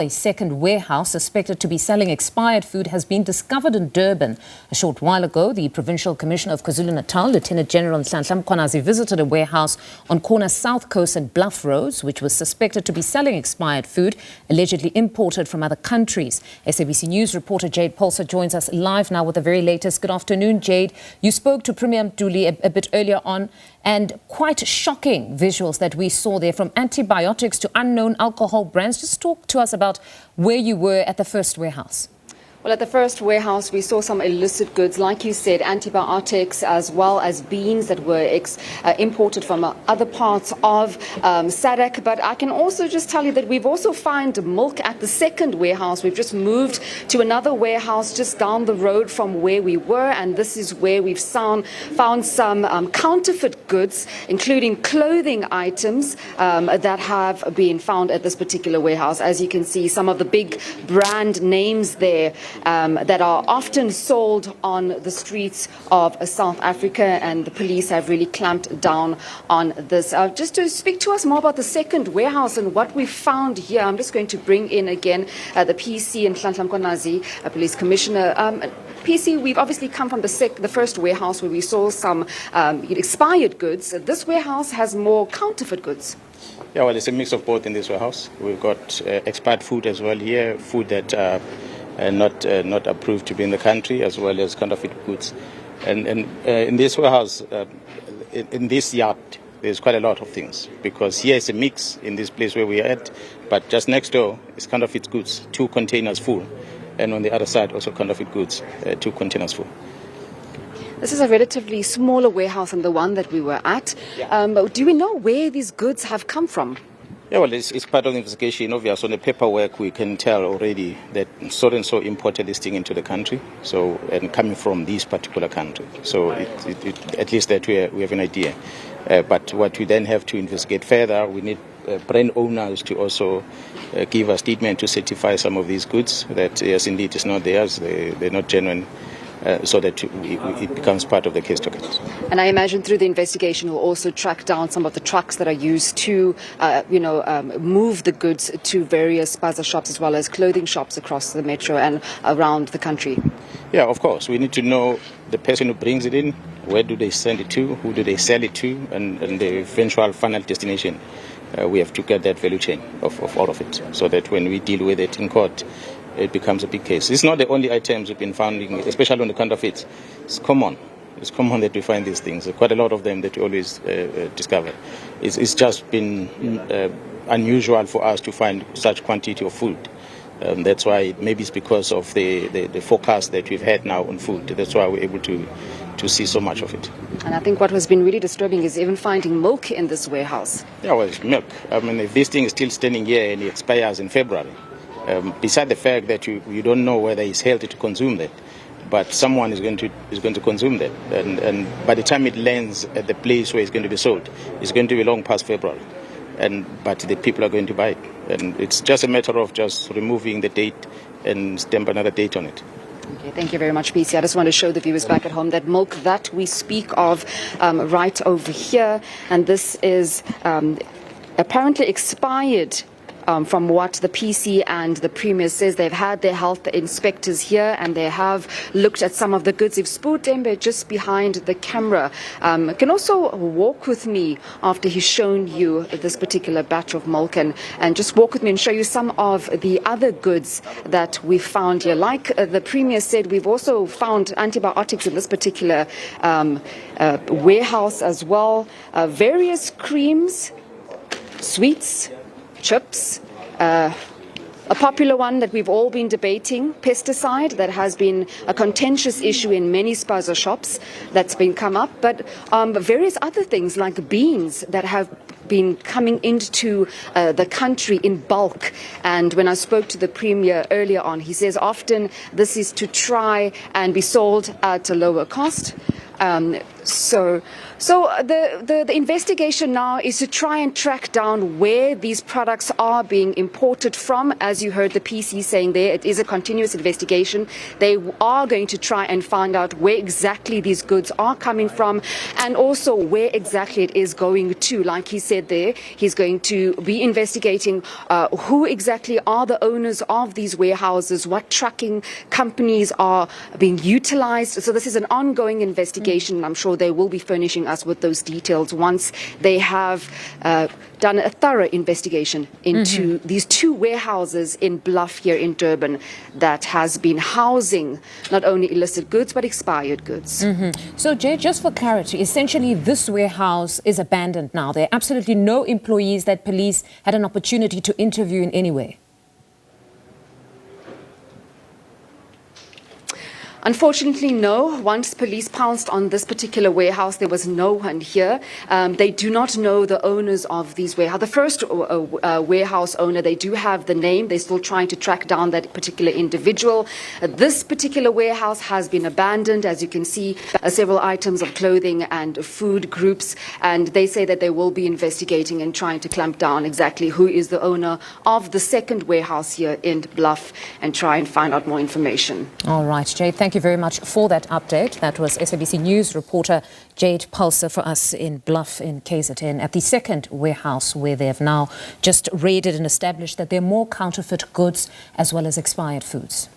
A second warehouse suspected to be selling expired food has been discovered in Durban. A short while ago, the Provincial Commissioner of KwaZulu-Natal, Lieutenant General Nhlanhla Mkhwanazi, visited a warehouse on Cnr Southcoast and Bluff roads, which was suspected to be selling expired food, allegedly imported from other countries. SABC News reporter Jade Paulse joins us live now with the very latest. Good afternoon, Jade. You spoke to Premier Mduli a bit earlier on, and quite shocking visuals that we saw there, from antibiotics to unknown alcohol brands. Just talk to us about where you were at the first warehouse. Well, at the first warehouse, we saw some illicit goods, like you said, antibiotics, as well as beans that were imported from other parts of SADC. But I can also just tell you that we've also found milk at the second warehouse. We've just moved to another warehouse just down the road from where we were, and this is where we've found some counterfeit goods, including clothing items that have been found at this particular warehouse. As you can see, some of the big brand names there that are often sold on the streets of South Africa, and the police have really clamped down on this. Just to speak to us more about the second warehouse and what we found here, I'm just going to bring in again the PC and Nhlanhla Mkhwanazi, Police Commissioner. PC, we've obviously come from the first warehouse where we saw some expired goods. This warehouse has more counterfeit goods. Yeah, well, it's a mix of both in this warehouse. We've got expired food as well here, food that not approved to be in the country, as well as counterfeit goods. And in this warehouse, in this yard, there's quite a lot of things, because here is a mix in this place where we are at, but just next door is counterfeit goods, 2 containers full, and on the other side also counterfeit goods, 2 containers full. This is a relatively smaller warehouse than the one that we were at. Yeah. Do we know where these goods have come from? Yeah, well, it's part of the investigation. Obviously, on the paperwork, we can tell already that so-and-so imported this thing into the country, and coming from this particular country. So at least that we have an idea. But what we then have to investigate further, we need brand owners to also give a statement to certify some of these goods, that yes, indeed, it's not theirs, they're not genuine. So that it becomes part of the case document. And I imagine through the investigation we'll also track down some of the trucks that are used to, move the goods to various spaza shops as well as clothing shops across the metro and around the country. Yeah, of course. We need to know the person who brings it in, where do they send it to, who do they sell it to, and the eventual final destination. We have to get that value chain of all of it, so that when we deal with it in court, it becomes a big case. It's not the only items we've been finding, especially on the counterfeits. It's common that we find these things. Quite a lot of them that we always discover. It's just been unusual for us to find such quantity of food. That's why, maybe it's because of the forecast that we've had now on food. That's why we're able to see so much of it. And I think what has been really disturbing is even finding milk in this warehouse. Yeah, well, it's milk. I mean, if this thing is still standing here and it expires in February, beside the fact that you don't know whether it's healthy to consume that, but someone is going to consume that, and by the time it lands at the place where it's going to be sold, it's going to be long past February, but the people are going to buy it, and it's just a matter of just removing the date and stamp another date on it. Okay, thank you very much, PC. I just want to show the viewers back at home that milk that we speak of right over here, and this is apparently expired. From what the PC and the Premier says, they've had their health inspectors here and they have looked at some of the goods. If Spoedembe just behind the camera can also walk with me after he's shown you this particular batch of milk, and just walk with me and show you some of the other goods that we found here. Like the Premier said, we've also found antibiotics in this particular warehouse as well. Various creams, sweets, chips, a popular one that we've all been debating, pesticide, that has been a contentious issue in many spaza shops that's been come up, but various other things like beans that have been coming into the country in bulk. And when I spoke to the Premier earlier on, he says often this is to try and be sold at a lower cost. So the investigation now is to try and track down where these products are being imported from. As you heard the PC saying there, it is a continuous investigation. They are going to try and find out where exactly these goods are coming from and also where exactly it is going to. Like he said there, he's going to be investigating who exactly are the owners of these warehouses, what trucking companies are being utilized. So this is an ongoing investigation, and I'm sure they will be furnishing us with those details once they have done a thorough investigation into these two warehouses in Bluff here in Durban that has been housing not only illicit goods but expired goods. So Jay, just for clarity, essentially this warehouse is abandoned now. There are absolutely no employees that police had an opportunity to interview in any way. Unfortunately, no. Once police pounced on this particular warehouse, there was no one here. They do not know the owners of these warehouses. The first warehouse owner, they do have the name. They're still trying to track down that particular individual. This particular warehouse has been abandoned. As you can see, several items of clothing and food groups. And they say that they will be investigating and trying to clamp down exactly who is the owner of the second warehouse here in Bluff and try and find out more information. All right, Jade, thank you very much for that update. That was SABC News reporter Jade Paulse for us in Bluff in KZN at the second warehouse where they have now just raided and established that there are more counterfeit goods as well as expired foods.